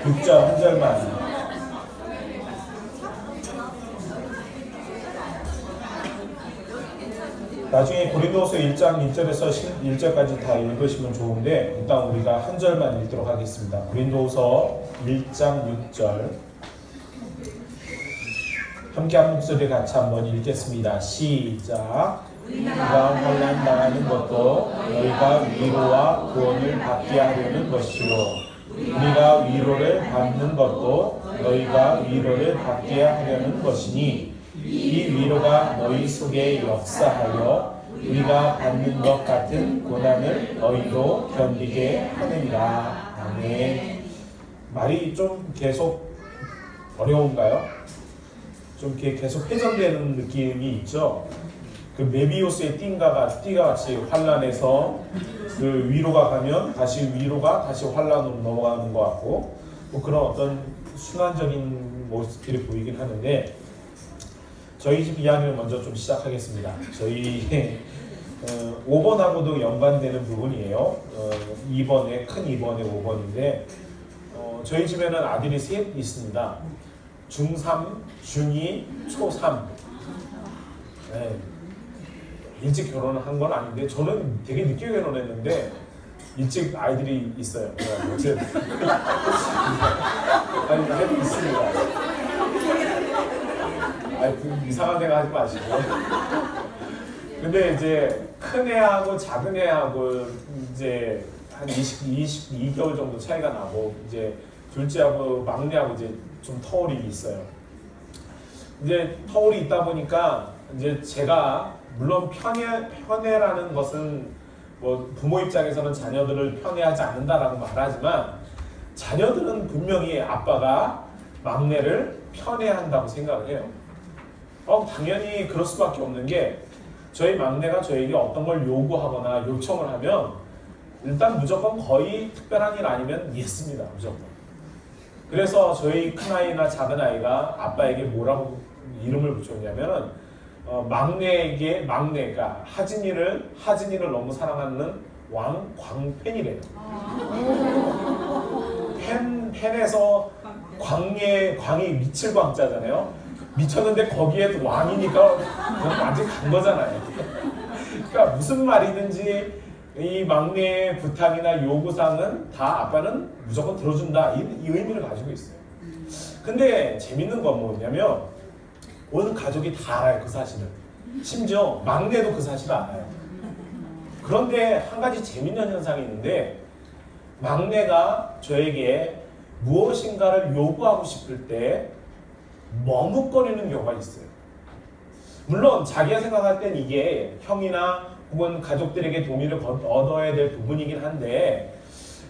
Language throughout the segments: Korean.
6절 한 절만. 나중에 고린도후서 1장 1절에서 11절까지 다 읽으시면 좋은데 일단 우리가 한 절만 읽도록 하겠습니다. 고린도후서 1장 6절 함께 한 목소리 같이 한번 읽겠습니다. 시작. 우리가 환난 당하는 것도 너희가 위로와 구원을 받게 하려는 것이요 우리가 위로를 받는 것도 너희가 위로를 받게 하려는 것이니 이 위로가 너희 속에 역사하여 우리가 받는 것 같은 고난을 너희도 견디게 하느니라. 아멘. 말이 좀 계속 어려운가요? 좀 계속 회전되는 느낌이 있죠. 그 메비우스의 띠가 같이 환란에서 그 위로가 가면 다시 위로가 다시 환란으로 넘어가는 것 같고 뭐 그런 어떤 순환적인 모습들이 보이긴 하는데 저희 집 이야기를 먼저 좀 시작하겠습니다. 저희 5번하고도 연관되는 부분이에요. 2번에 큰 2번에 5번인데 저희 집에는 아들이 셋 있습니다. 중3, 중2, 초3. 네. 일찍 결혼을 한 건 아닌데 저는 되게 늦게 결혼했는데 일찍 아이들이 있어요. 어쨌든 아니 있습니다. 이상한 데가 하지 마시고. 근데 이제 큰 애하고 작은 애하고 이제 한 22개월 정도 차이가 나고 이제 둘째하고 막내하고 이제 좀 터울이 있어요. 이제 터울이 있다 보니까 이제 제가 물론 편애라는 것은 뭐 부모 입장에서는 자녀들을 편애하지 않는다라고 말하지만 자녀들은 분명히 아빠가 막내를 편애한다고 생각을 해요. 당연히 그럴 수밖에 없는 게 저희 막내가 저에게 어떤 걸 요구하거나 요청을 하면 일단 무조건 거의 특별한 일 아니면 예스입니다. 무조건. 그래서 저희 큰아이나 작은아이가 아빠에게 뭐라고 이름을 붙였냐면 막내가 하진이를 너무 사랑하는 광팬이래요. 팬에서 광이 미칠 광자잖아요. 미쳤는데 거기에 왕이니까 완전 간 거잖아요. 그러니까 무슨 말이든지 이 막내의 부탁이나 요구사항은 다 아빠는 무조건 들어준다 이 의미를 가지고 있어요. 근데 재밌는 건 뭐냐면 온 가족이 다 알아요. 그 사실을. 심지어 막내도 그 사실을 알아요. 그런데 한 가지 재밌는 현상이 있는데 막내가 저에게 무엇인가를 요구하고 싶을 때 머뭇거리는 경우가 있어요. 물론 자기가 생각할 땐 이게 형이나 혹은 가족들에게 동의를 얻어야 될 부분이긴 한데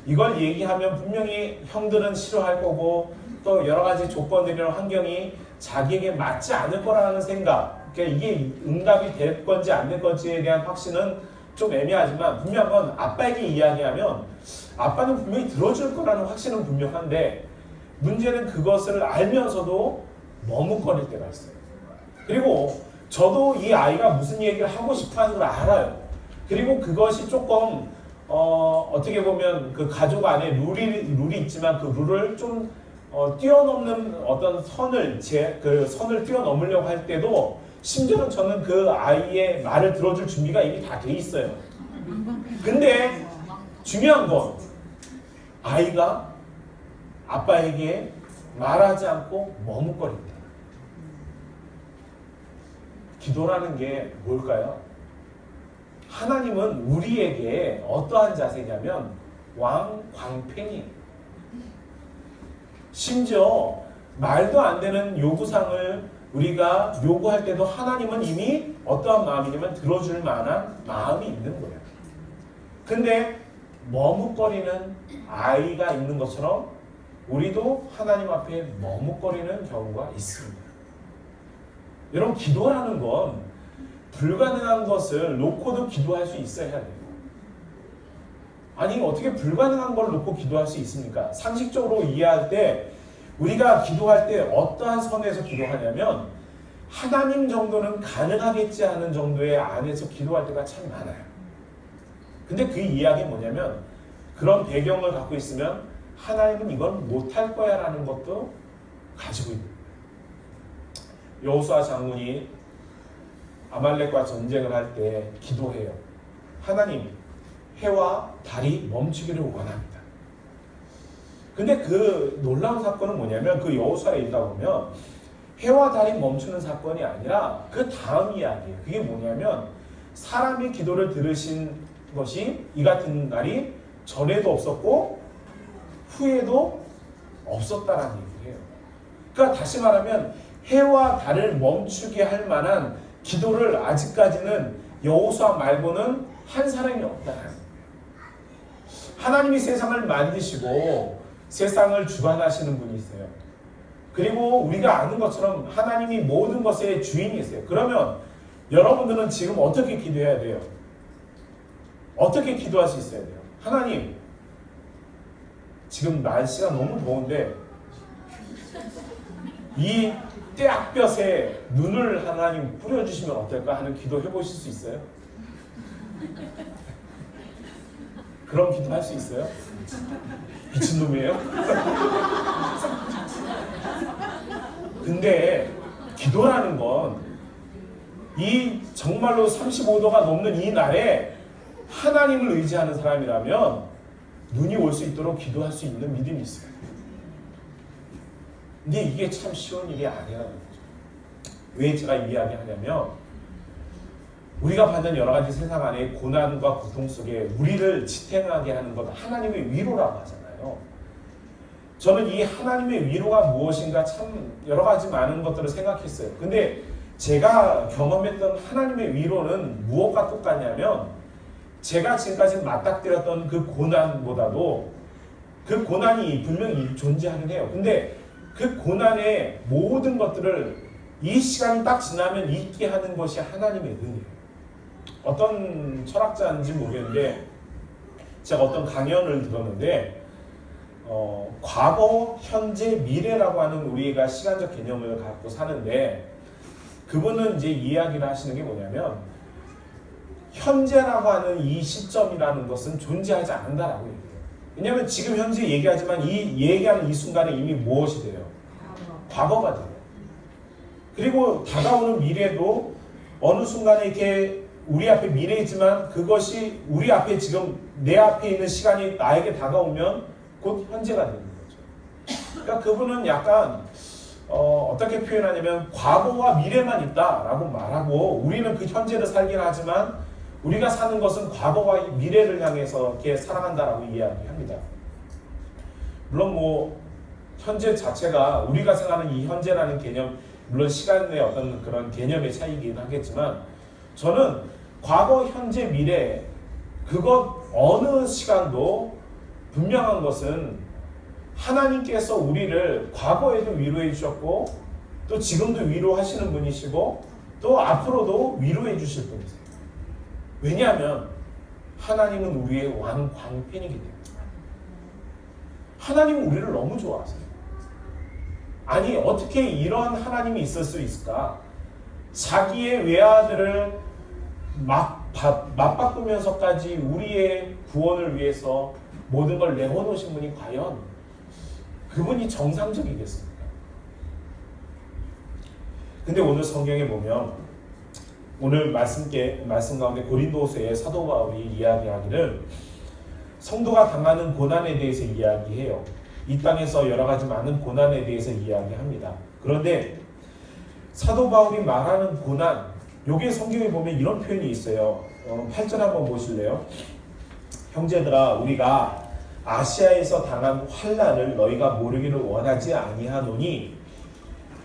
이걸 얘기하면 분명히 형들은 싫어할 거고 또 여러 가지 조건들이나 환경이 자기에게 맞지 않을 거라는 생각, 그러니까 이게 응답이 될 건지 안 될 건지에 대한 확신은 좀 애매하지만 분명한 건 아빠에게 이야기하면 아빠는 분명히 들어줄 거라는 확신은 분명한데 문제는 그것을 알면서도 머뭇거릴 때가 있어요. 그리고 저도 이 아이가 무슨 얘기를 하고 싶어 하는 걸 알아요. 그리고 그것이 조금 어떻게 보면 그 가족 안에 룰이 있지만 그 룰을 좀 뛰어넘는 어떤 그 선을 뛰어넘으려고 할 때도 심지어는 저는 그 아이의 말을 들어줄 준비가 이미 다 돼 있어요. 근데 중요한 건 아이가 아빠에게 말하지 않고 머뭇거린다. 기도라는 게 뭘까요? 하나님은 우리에게 어떠한 자세냐면 광팬이에요. 심지어 말도 안 되는 요구사항을 우리가 요구할 때도 하나님은 이미 어떠한 마음이냐면 들어줄 만한 마음이 있는 거예요. 근데 머뭇거리는 아이가 있는 것처럼 우리도 하나님 앞에 머뭇거리는 경우가 있습니다. 여러분, 기도라는 건 불가능한 것을 놓고도 기도할 수 있어야 돼요. 아니, 어떻게 불가능한 걸 놓고 기도할 수 있습니까? 상식적으로 이해할 때 우리가 기도할 때 어떠한 선에서 기도하냐면 하나님 정도는 가능하겠지 하는 정도의 안에서 기도할 때가 참 많아요. 근데 그 이야기는 뭐냐면 그런 배경을 갖고 있으면 하나님은 이건 못할 거야 라는 것도 가지고 있는 거예요. 여호수아 장군이 아말렉과 전쟁을 할 때 기도해요. 하나님, 해와 달이 멈추기를 원합니다. 근데 그 놀라운 사건은 뭐냐면 그 여호수아에 읽다 보면 해와 달이 멈추는 사건이 아니라 그 다음 이야기예요. 그게 뭐냐면 사람의 기도를 들으신 것이 이 같은 날이 전에도 없었고 후에도 없었다라는 얘기를 해요. 그러니까 다시 말하면 해와 달을 멈추게 할 만한 기도를 아직까지는 여호수아 말고는 한 사람이 없다는 거예요. 하나님이 세상을 만드시고 세상을 주관하시는 분이 있어요. 그리고 우리가 아는 것처럼 하나님이 모든 것의 주인이세요. 그러면 여러분들은 지금 어떻게 기도해야 돼요? 어떻게 기도할 수 있어야 돼요? 하나님, 지금 날씨가 너무 더운데 이 떼약볕에 눈을 하나님 뿌려주시면 어떨까 하는 기도 해보실 수 있어요? 그런 기도 할 수 있어요? 미친놈이에요? 근데 기도라는 건 이 정말로 35도가 넘는 이 날에 하나님을 의지하는 사람이라면 눈이 올 수 있도록 기도할 수 있는 믿음이 있어요. 근데 이게 참 쉬운 일이 아니라는 거죠. 왜 제가 이야기하냐면 우리가 받는 여러 가지 세상 안의 고난과 고통 속에 우리를 지탱하게 하는 것 하나님의 위로라고 하잖아요. 저는 이 하나님의 위로가 무엇인가 참 여러 가지 많은 것들을 생각했어요. 근데 제가 경험했던 하나님의 위로는 무엇과 똑같냐면 제가 지금까지 맞닥뜨렸던 그 고난보다도 그 고난이 분명히 존재하긴 해요. 근데 그 고난의 모든 것들을 이 시간이 딱 지나면 잊게 하는 것이 하나님의 은혜예요. 어떤 철학자인지 모르겠는데 제가 어떤 강연을 들었는데 과거, 현재, 미래라고 하는 우리가 시간적 개념을 갖고 사는데 그분은 이제 이야기를 하시는 게 뭐냐면 현재라고 하는 이 시점이라는 것은 존재하지 않는다라고 얘기해요. 왜냐하면 지금 현재 얘기하지만 이 얘기하는 이 순간에 이미 무엇이 돼요? 과거가 돼요. 그리고 다가오는 미래도 어느 순간에 이렇게 우리 앞에 미래이지만 그것이 우리 앞에 지금 내 앞에 있는 시간이 나에게 다가오면 곧 현재가 되는 거죠. 그러니까 그분은 약간 어떻게 표현하냐면 과거와 미래만 있다라고 말하고 우리는 그 현재를 살긴 하지만 우리가 사는 것은 과거와 미래를 향해서 이렇게 살아간다라고 이야기합니다. 물론 뭐 현재 자체가 우리가 생각하는 이 현재라는 개념 물론 시간의 어떤 그런 개념의 차이이긴 하겠지만 저는 과거, 현재, 미래 그것 어느 시간도 분명한 것은 하나님께서 우리를 과거에도 위로해 주셨고 또 지금도 위로하시는 분이시고 또 앞으로도 위로해 주실 분이세요. 왜냐하면 하나님은 우리의 왕광팬이기 때문에 하나님은 우리를 너무 좋아하세요. 아니 어떻게 이런 하나님이 있을 수 있을까? 자기의 외아들을 맞바꾸면서까지 우리의 구원을 위해서 모든 걸 내어놓으신 분이 과연 그분이 정상적이겠습니까? 근데 오늘 성경에 보면 오늘 말씀 가운데 고린도서의 사도 바울이 이야기하기를 성도가 당하는 고난에 대해서 이야기해요. 이 땅에서 여러 가지 많은 고난에 대해서 이야기합니다. 그런데 사도 바울이 말하는 고난, 요게 성경에 보면 이런 표현이 있어요. 8절 한번 보실래요? 형제들아 우리가 아시아에서 당한 환난을 너희가 모르기를 원하지 아니하노니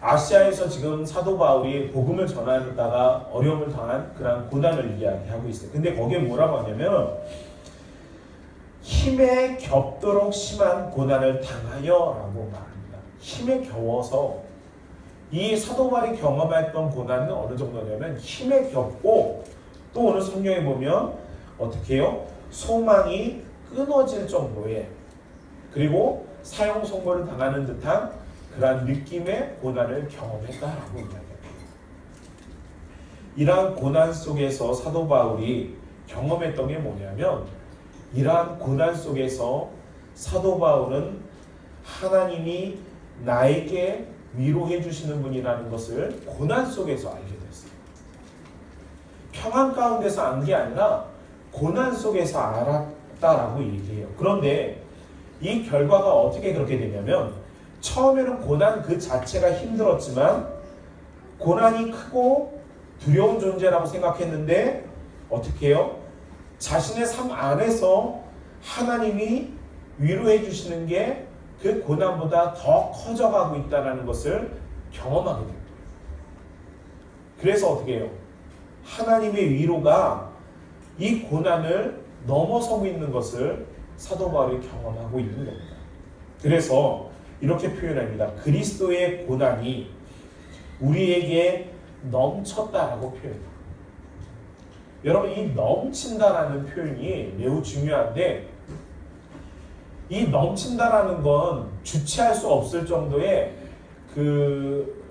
아시아에서 지금 사도 바울이 복음을 전하다가 어려움을 당한 그런 고난을 이야기하고 있어요. 근데 거기에 뭐라고 하냐면 힘에 겹도록 심한 고난을 당하여라고 말합니다. 힘에 겨워서 이 사도 바울이 경험했던 고난은 어느 정도냐면 힘에 겹고 또 오늘 성경에 보면 어떻게 해요? 소망이 끊어질 정도의 그리고 사형 선고를 당하는 듯한 그러한 느낌의 고난을 경험했다라고 이야기합니다. 이러한 고난 속에서 사도 바울이 경험했던 게 뭐냐면 이러한 고난 속에서 사도 바울은 하나님이 나에게 위로해 주시는 분이라는 것을 고난 속에서 알게 됐어요. 평안 가운데서 안 게 아니라 고난 속에서 알았다라고 얘기해요. 그런데 이 결과가 어떻게 그렇게 되냐면 처음에는 고난 그 자체가 힘들었지만 고난이 크고 두려운 존재라고 생각했는데 어떻게 해요? 자신의 삶 안에서 하나님이 위로해 주시는 게 그 고난보다 더 커져가고 있다는 것을 경험하게 됩니다. 그래서 어떻게 해요? 하나님의 위로가 이 고난을 넘어서고 있는 것을 사도 바울이 경험하고 있는 겁니다. 그래서 이렇게 표현합니다. 그리스도의 고난이 우리에게 넘쳤다라고 표현합니다. 여러분, 이 넘친다라는 표현이 매우 중요한데 이 넘친다라는 건 주체할 수 없을 정도의 그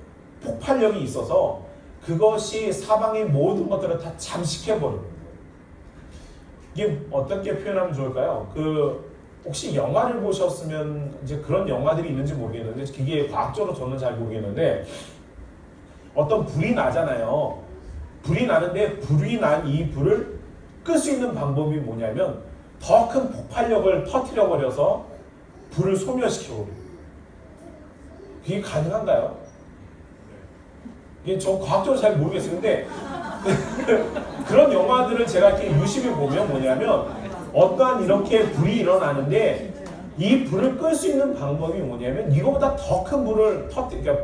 폭발력이 있어서 그것이 사방의 모든 것들을 다 잠식해버립니다. 이게 어떻게 표현하면 좋을까요? 혹시 영화를 보셨으면 이제 그런 영화들이 있는지 모르겠는데 그게 과학적으로 저는 잘 모르겠는데 어떤 불이 나잖아요. 불이 나는데 불이 난 이 불을 끌 수 있는 방법이 뭐냐면 더 큰 폭발력을 터뜨려 버려서 불을 소멸시켜버려요. 그게 가능한가요? 이게 저 과학적으로 잘 모르겠어요. 근데 그런 영화들을 제가 이렇게 유심히 보면 뭐냐면 어떠한 이렇게 불이 일어나는데 이 불을 끌 수 있는 방법이 뭐냐면 이거보다 더 큰 불을 그러니까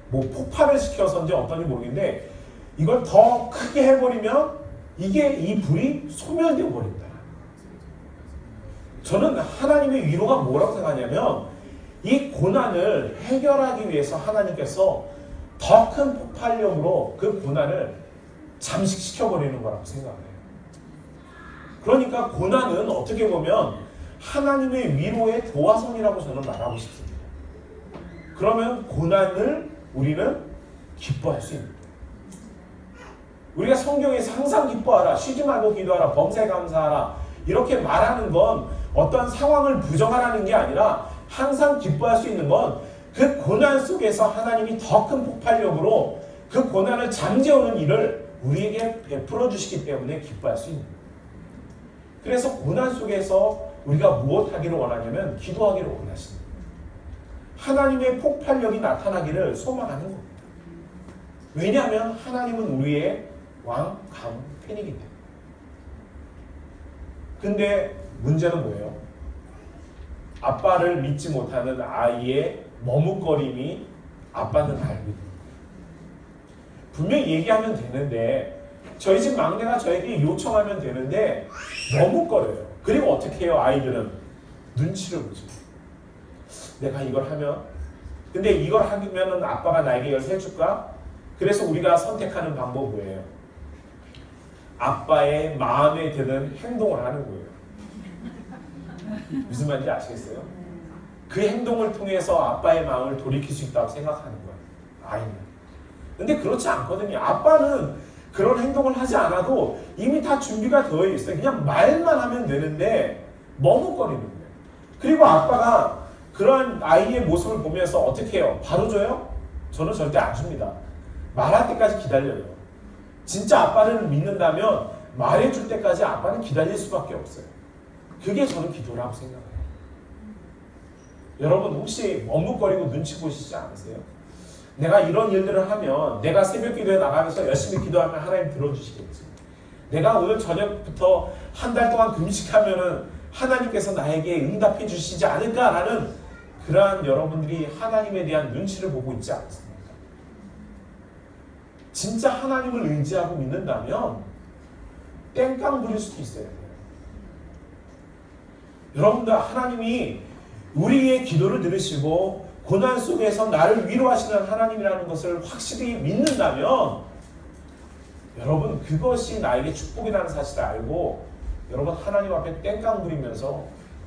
뭐 폭발을 시켜서인지 어떤지 모르겠는데 이걸 더 크게 해버리면 이게 이 불이 소멸되어 버린다. 저는 하나님의 위로가 뭐라고 생각하냐면 이 고난을 해결하기 위해서 하나님께서 더 큰 폭발력으로 그 고난을 잠식시켜버리는 거라고 생각해요. 그러니까 고난은 어떻게 보면 하나님의 위로의 도화선이라고 저는 말하고 싶습니다. 그러면 고난을 우리는 기뻐할 수 있는 거예요. 우리가 성경에서 항상 기뻐하라, 쉬지 말고 기도하라, 범사에 감사하라 이렇게 말하는 건 어떤 상황을 부정하라는 게 아니라 항상 기뻐할 수 있는 건 그 고난 속에서 하나님이 더 큰 폭발력으로 그 고난을 잠재우는 일을 우리에게 베풀어 주시기 때문에 기뻐할 수 있는 거예요. 그래서 고난 속에서 우리가 무엇하기를 원하냐면 기도하기를 원하십니다. 하나님의 폭발력이 나타나기를 소망하는 겁니다. 왜냐하면 하나님은 우리의 왕, 강, 팬이기 때문에. 근데 문제는 뭐예요? 아빠를 믿지 못하는 아이의 머뭇거림이 아빠는 알고 있는 거예요. 분명히 얘기하면 되는데 저희 집 막내가 저에게 요청하면 되는데 머뭇거려요. 그리고 어떻게 해요? 아이들은 눈치를 보죠. 내가 이걸 하면 근데 이걸 하면은 아빠가 나에게 이걸 해줄까? 그래서 우리가 선택하는 방법은 뭐예요? 아빠의 마음에 드는 행동을 하는 거예요. 무슨 말인지 아시겠어요? 그 행동을 통해서 아빠의 마음을 돌이킬 수 있다고 생각하는 거예요. 아이는. 근데 그렇지 않거든요. 아빠는 그런 행동을 하지 않아도 이미 다 준비가 되어 있어요. 그냥 말만 하면 되는데 머뭇거리는 거예요. 그리고 아빠가 그런 아이의 모습을 보면서 어떻게 해요? 바로 줘요? 저는 절대 안 줍니다. 말할 때까지 기다려요. 진짜 아빠를 믿는다면 말해줄 때까지 아빠는 기다릴 수밖에 없어요. 그게 저는 기도라고 생각해요. 여러분 혹시 머뭇거리고 눈치 보시지 않으세요? 내가 이런 일들을 하면 내가 새벽 기도에 나가면서 열심히 기도하면 하나님 들어주시겠지. 내가 오늘 저녁부터 한 달 동안 금식하면은 하나님께서 나에게 응답해 주시지 않을까라는 그러한 여러분들이 하나님에 대한 눈치를 보고 있지 않습니까? 진짜 하나님을 의지하고 믿는다면 땡깡 부릴 수도 있어요. 여러분들 하나님이 우리의 기도를 들으시고 고난 속에서 나를 위로하시는 하나님이라는 것을 확실히 믿는다면 여러분 그것이 나에게 축복이라는 사실을 알고 여러분 하나님 앞에 땡깡 부리면서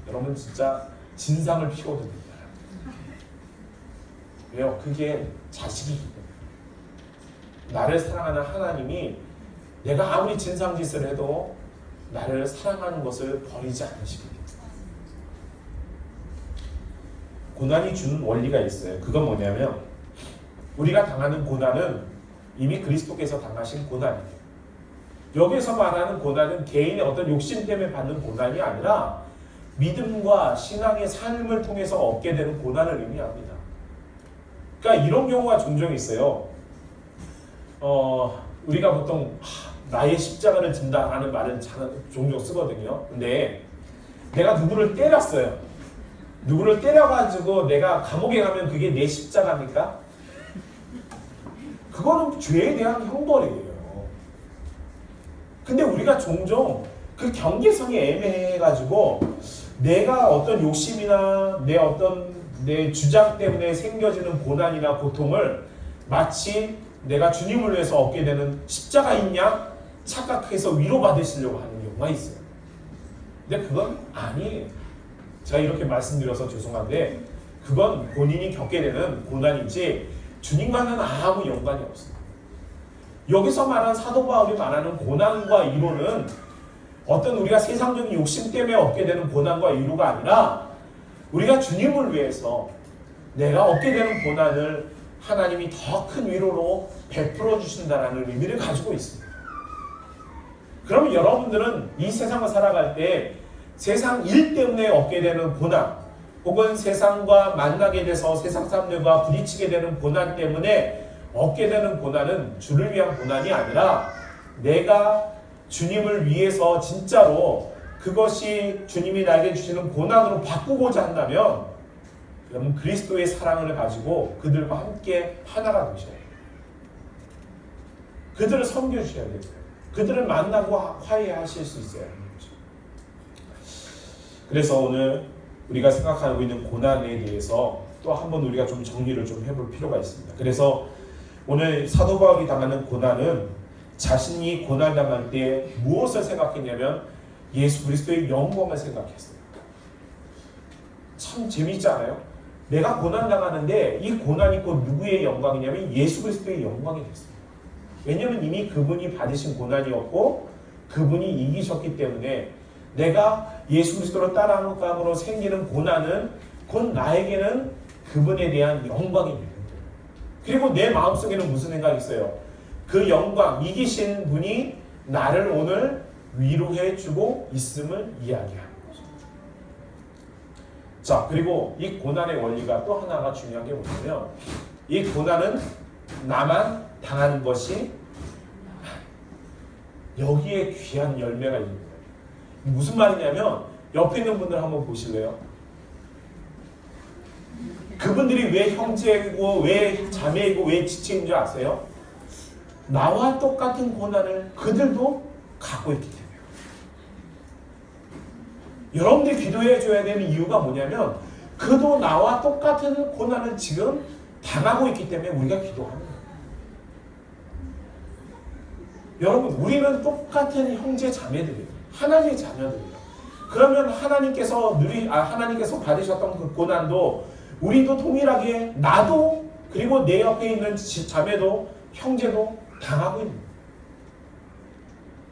여러분 진짜 진상을 피워도 됩니다. 왜요? 그게 자식이기 때문에. 나를 사랑하는 하나님이 내가 아무리 진상짓을 해도 나를 사랑하는 것을 버리지 않으시기 때문에. 고난이 주는 원리가 있어요. 그건 뭐냐면 우리가 당하는 고난은 이미 그리스도께서 당하신 고난이에요. 여기서 말하는 고난은 개인의 어떤 욕심 때문에 받는 고난이 아니라 믿음과 신앙의 삶을 통해서 얻게 되는 고난을 의미합니다. 그러니까 이런 경우가 종종 있어요. 우리가 보통 나의 십자가를 진다 하는 말을 종종 쓰거든요. 근데 내가 누구를 때렸어요. 누구를 때려가지고 내가 감옥에 가면 그게 내 십자가입니까? 그거는 죄에 대한 형벌이에요. 근데 우리가 종종 그 경계성이 애매해가지고 내가 어떤 욕심이나 내 주장 때문에 생겨지는 고난이나 고통을 마치 내가 주님을 위해서 얻게 되는 십자가 있냐 착각해서 위로받으시려고 하는 경우가 있어요. 근데 그건 아니에요. 제가 이렇게 말씀드려서 죄송한데 그건 본인이 겪게 되는 고난이지 주님과는 아무 연관이 없어요. 여기서 말하는 사도 바울이 말하는 고난과 위로는 어떤 우리가 세상적인 욕심 때문에 얻게 되는 고난과 위로가 아니라 우리가 주님을 위해서 내가 얻게 되는 고난을 하나님이 더 큰 위로로 베풀어 주신다는 의미를 가지고 있습니다. 그러면 여러분들은 이 세상을 살아갈 때 세상 일 때문에 얻게 되는 고난 혹은 세상과 만나게 돼서 세상 사람들과 부딪히게 되는 고난 때문에 얻게 되는 고난은 주를 위한 고난이 아니라 내가 주님을 위해서 진짜로 그것이 주님이 나에게 주시는 고난으로 바꾸고자 한다면 여러분 그리스도의 사랑을 가지고 그들과 함께 하나가 되셔야 해요. 그들을 섬겨주셔야 돼요. 그들을 만나고 화해하실 수 있어야 하는 거죠. 그래서 오늘 우리가 생각하고 있는 고난에 대해서 또 한번 우리가 좀 정리를 좀 해볼 필요가 있습니다. 그래서 오늘 사도 바울이 당하는 고난은 자신이 고난당할 때 무엇을 생각했냐면 예수 그리스도의 영광을 생각했어요. 참 재미있지 않아요? 내가 고난당하는데 이 고난이 곧 누구의 영광이냐면 예수 그리스도의 영광이 됐어요. 왜냐하면 이미 그분이 받으신 고난이었고 그분이 이기셨기 때문에 내가 예수 그리스도로 따라감으로 생기는 고난은 곧 나에게는 그분에 대한 영광입니다. 그리고 내 마음속에는 무슨 생각이 있어요? 그 영광, 이기신 분이 나를 오늘 위로해주고 있음을 이야기하는 거죠. 자, 그리고 이 고난의 원리가 또 하나가 중요한 게 뭐냐면 이 고난은 나만 당하는 것이 여기에 귀한 열매가 있는 거예요. 무슨 말이냐면 옆에 있는 분들 한번 보실래요? 그분들이 왜 형제이고 왜 자매이고 왜 지체인 줄 아세요? 나와 똑같은 고난을 그들도 갖고 있기 때문에. 여러분들이 기도해 줘야 되는 이유가 뭐냐면 그도 나와 똑같은 고난을 지금 당하고 있기 때문에 우리가 기도하는 거예요. 여러분 우리는 똑같은 형제 자매들이에요. 하나님의 자녀들이에요. 그러면 하나님께서 받으셨던 그 고난도 우리도 동일하게 나도 그리고 내 옆에 있는 자매도 형제도 당하고 있는 거예요.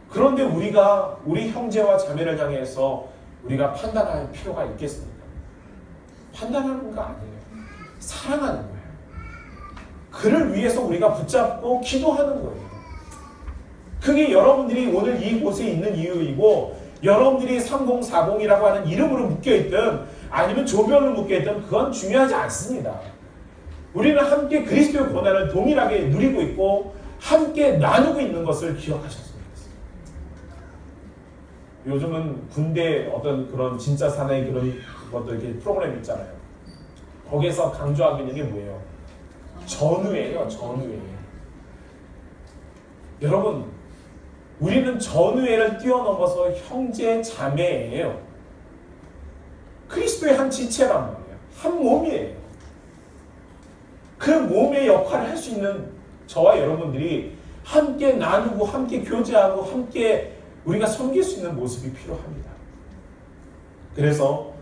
그런데 우리가 우리 형제와 자매를 향해서 우리가 판단할 필요가 있겠습니까? 판단하는 거 아니에요. 사랑하는 거예요. 그를 위해서 우리가 붙잡고 기도하는 거예요. 그게 여러분들이 오늘 이곳에 있는 이유이고 여러분들이 3040이라고 하는 이름으로 묶여있든 아니면 조별로 묶여있든 그건 중요하지 않습니다. 우리는 함께 그리스도의 고난을 동일하게 누리고 있고 함께 나누고 있는 것을 기억하셨으면 좋겠습니다. 요즘은 군대 어떤 그런 진짜 사나이 그런 것들 이렇게 프로그램 있잖아요. 거기에서 강조하고 있는 게 뭐예요? 전우예요. 전우예. 여러분 우리는 전우애를 뛰어넘어서 형제 자매예요. 그리스도의 한 지체란 말이에요. 한 몸이에요. 그 몸의 역할을 할 수 있는 저와 여러분들이 함께 나누고 함께 교제하고 함께 우리가 섬길 수 있는 모습이 필요합니다. 그래서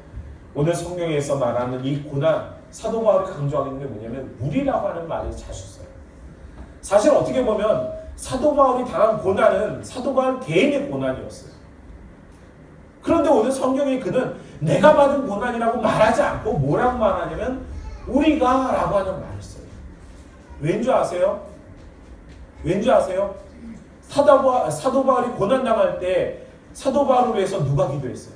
오늘 성경에서 말하는 이 고난, 사도 바울이 강조하고 있는 게 뭐냐면 무리라고 하는 말이 자주 써요. 사실 어떻게 보면 사도 바울이 당한 고난은 사도 바울 개인의 고난이었어요. 그런데 오늘 성경에 그는 내가 받은 고난이라고 말하지 않고 뭐라고 말하냐면 우리가 라고 하는 말을 써요. 왠지 아세요? 왠지 아세요? 사도 바울이 고난당할 때 사도 바울을 위해서 누가 기도했어요?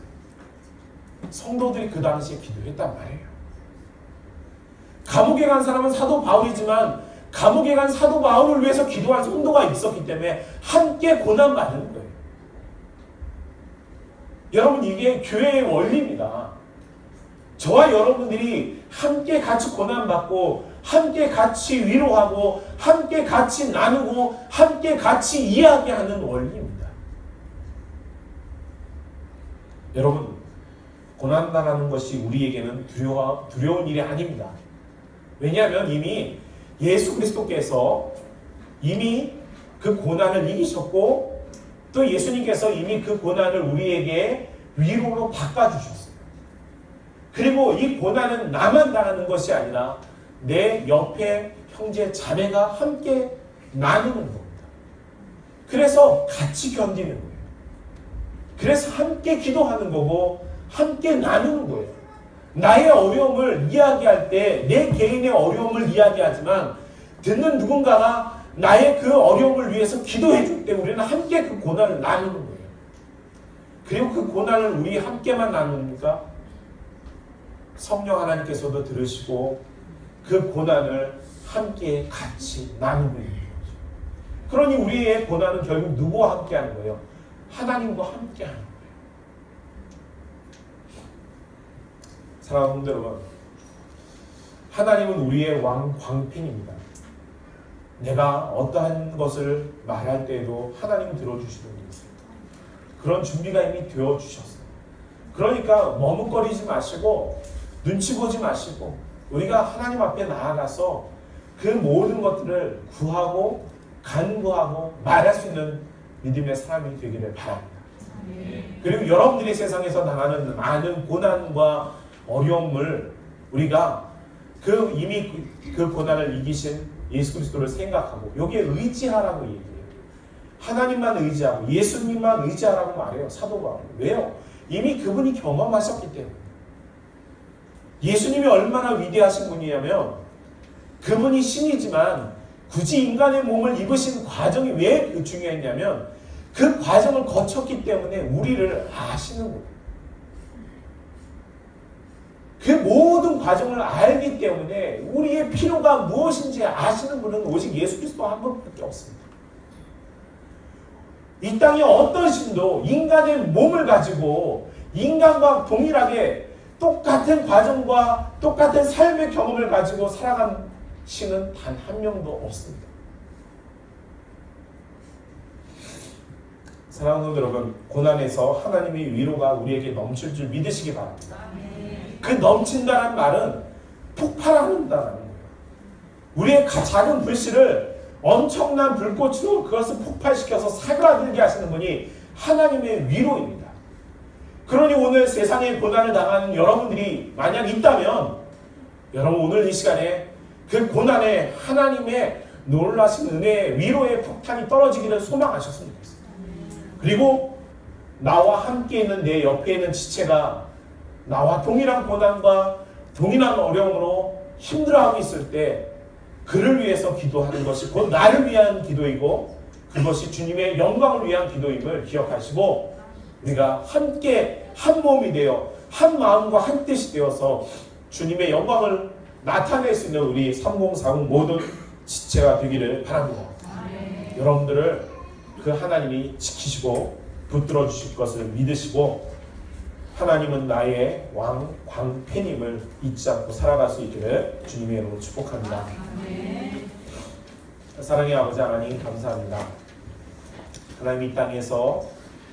성도들이 그 당시에 기도했단 말이에요. 감옥에 간 사람은 사도 바울이지만 감옥에 간 사도 바울을 위해서 기도할 성도가 있었기 때문에 함께 고난받는 거예요. 여러분, 이게 교회의 원리입니다. 저와 여러분들이 함께 같이 고난받고 함께 같이 위로하고 함께 같이 나누고 함께 같이 이야기하는 원리입니다. 여러분, 고난당하는 것이 우리에게는 두려운 일이 아닙니다. 왜냐하면 이미 예수 그리스도께서 이미 그 고난을 이기셨고 또 예수님께서 이미 그 고난을 우리에게 위로로 바꿔주셨어요. 그리고 이 고난은 나만 당하는 것이 아니라 내 옆에 형제 자매가 함께 나누는 겁니다. 그래서 같이 견디는 거예요. 그래서 함께 기도하는 거고 함께 나누는 거예요. 나의 어려움을 이야기할 때 내 개인의 어려움을 이야기하지만 듣는 누군가가 나의 그 어려움을 위해서 기도해 줄 때 우리는 함께 그 고난을 나누는 거예요. 그리고 그 고난을 우리 함께만 나누니까 성령 하나님께서도 들으시고 그 고난을 함께 같이 나누고 있는 거죠. 그러니 우리의 고난은 결국 누구와 함께 하는 거예요? 하나님과 함께 하는 거예요. 사랑하는 성도 여러분, 하나님은 우리의 광팬입니다. 내가 어떠한 것을 말할 때에도 하나님은 들어주시는 분이세요. 그런 준비가 이미 되어주셨어요. 그러니까 머뭇거리지 마시고 눈치 보지 마시고 우리가 하나님 앞에 나아가서 그 모든 것들을 구하고 간구하고 말할 수 있는 믿음의 사람이 되기를 바랍니다. 그리고 여러분들이 세상에서 당하는 많은 고난과 어려움을 우리가 이미 그 고난을 이기신 예수 그리스도를 생각하고 여기에 의지하라고 얘기해요. 하나님만 의지하고 예수님만 의지하라고 말해요. 사도 바울은. 왜요? 이미 그분이 경험하셨기 때문에. 예수님이 얼마나 위대하신 분이냐면 그분이 신이지만 굳이 인간의 몸을 입으신 과정이 왜 중요했냐면 그 과정을 거쳤기 때문에 우리를 아시는 거예요. 그 모든 과정을 알기 때문에 우리의 필요가 무엇인지 아시는 분은 오직 예수 그리스도 한 분밖에 없습니다. 이 땅에 어떤 신도 인간의 몸을 가지고 인간과 동일하게 똑같은 과정과 똑같은 삶의 경험을 가지고 살아간 신은 단 한 명도 없습니다. 사랑하는 성도 여러분, 고난에서 하나님의 위로가 우리에게 넘칠 줄 믿으시기 바랍니다. 그 넘친다는 말은 폭발한다는 거예요. 우리의 작은 불씨를 엄청난 불꽃으로 그것을 폭발시켜서 사그라들게 하시는 분이 하나님의 위로입니다. 그러니 오늘 세상에 고난을 당하는 여러분들이 만약 있다면 여러분 오늘 이 시간에 그 고난에 하나님의 놀라신 은혜의 위로의 폭탄이 떨어지기를 소망하셨으면 좋겠습니다. 그리고 나와 함께 있는 내 옆에 있는 지체가 나와 동일한 고난과 동일한 어려움으로 힘들어하고 있을 때 그를 위해서 기도하는 것이 곧 나를 위한 기도이고 그것이 주님의 영광을 위한 기도임을 기억하시고 우리가 함께 한 몸이 되어 한 마음과 한 뜻이 되어서 주님의 영광을 나타낼 수 있는 우리 3040 모든 지체가 되기를 바랍니다. 여러분들을 그 하나님이 지키시고 붙들어 주실 것을 믿으시고 하나님은 나의 광팬임을 잊지 않고 살아갈 수 있기를 주님의 이름으로 축복합니다. 사랑의 아버지 하나님 감사합니다. 하나님 이 땅에서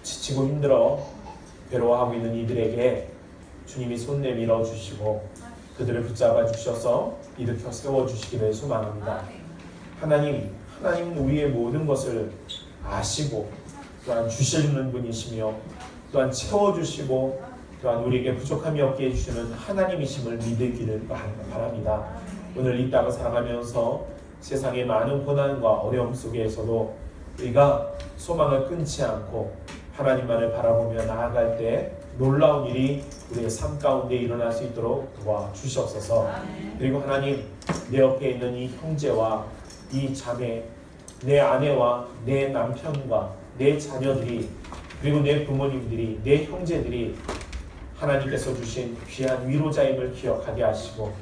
지치고 힘들어 괴로워하고 있는 이들에게 주님이 손 내밀어 주시고 그들을 붙잡아 주셔서 일으켜 세워주시기를 소망합니다. 하나님은 우리의 모든 것을 아시고 또한 주시는 분이시며 또한 채워주시고 또한 우리에게 부족함이 없게 해주시는 하나님이심을 믿기를 바랍니다. 오늘 이 땅을 살아가면서 세상의 많은 고난과 어려움 속에서도 우리가 소망을 끊지 않고 하나님만을 바라보며 나아갈 때 놀라운 일이 우리의 삶 가운데 일어날 수 있도록 도와주시옵소서. 그리고 하나님, 내 옆에 있는 이 형제와 이 자매, 내 아내와 내 남편과 내 자녀들이, 그리고 내 부모님들이, 내 형제들이 하나님께서 주신 귀한 위로자임을 기억하게 하시고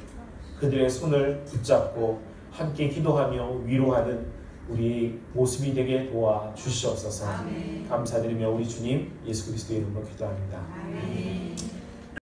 그들의 손을 붙잡고 함께 기도하며 위로하는 우리 모습이 되게 도와주시옵소서. 감사드리며 우리 주님 예수 그리스도의 이름으로 기도합니다.